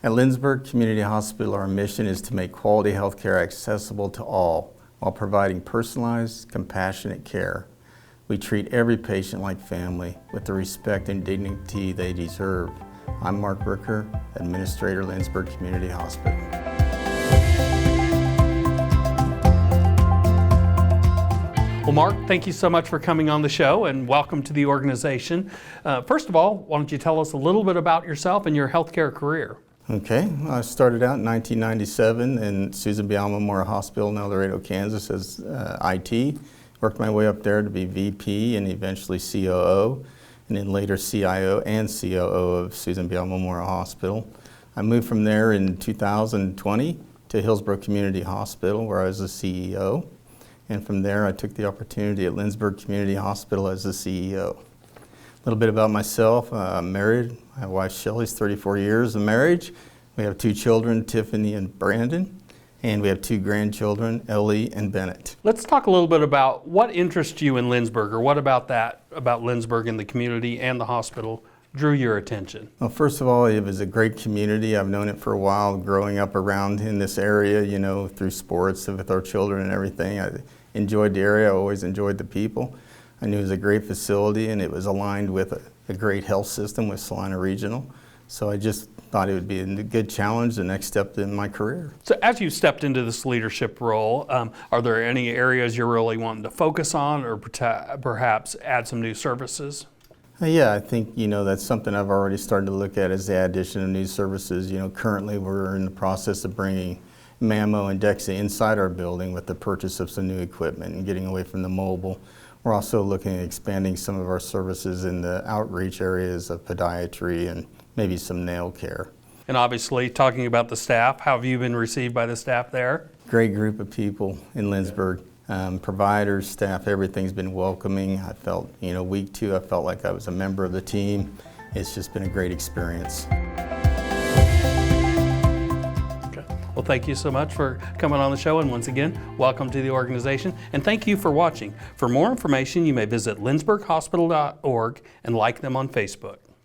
At Lindsborg Community Hospital, our mission is to make quality health care accessible to all while providing personalized, compassionate care. We treat every patient like family with the respect and dignity they deserve. I'm Mark Ricker, Administrator, Lindsborg Community Hospital. Well, Mark, thank you so much for coming on the show and welcome to the organization. First of all, why don't you tell us a little bit about yourself and your healthcare career? Okay, I started out in 1997 in Susan B. Allen Memorial Hospital in El Dorado, Kansas as IT. Worked my way up there to be VP and eventually COO, and then later CIO and COO of Susan B. Allen Memorial Hospital. I moved from there in 2020 to Hillsborough Community Hospital where I was the CEO. And from there I took the opportunity at Lindsborg Community Hospital as the CEO. A little bit about myself, I'm married. My wife Shelley's 34 years of marriage. We have 2 children, Tiffany and Brandon, and we have 2 grandchildren, Ellie and Bennett. Let's talk a little bit about what interests you in Lindsborg, or what about Lindsborg and the community and the hospital drew your attention? Well, first of all, it was a great community. I've known it for a while, growing up around in this area, you know, through sports with our children and everything. I enjoyed the area, I always enjoyed the people. I knew it was a great facility and it was aligned with a great health system with Salina Regional. So I just thought it would be a good challenge, the next step in my career. So as you stepped into this leadership role, are there any areas you're really wanting to focus on or perhaps add some new services? Yeah, I think, you know, that's something I've already started to look at as the addition of new services. You know, currently we're in the process of bringing Mammo and DEXA inside our building with the purchase of some new equipment and getting away from the mobile. We're also looking at expanding some of our services in the outreach areas of podiatry and maybe some nail care. And obviously, talking about the staff, how have you been received by the staff there? Great group of people in Lindsborg. Providers, staff, everything's been welcoming. I felt, you know, week 2, I felt like I was a member of the team. It's just been a great experience. Well, thank you so much for coming on the show, and once again, welcome to the organization, and thank you for watching. For more information, you may visit lindsborghospital.org and like them on Facebook.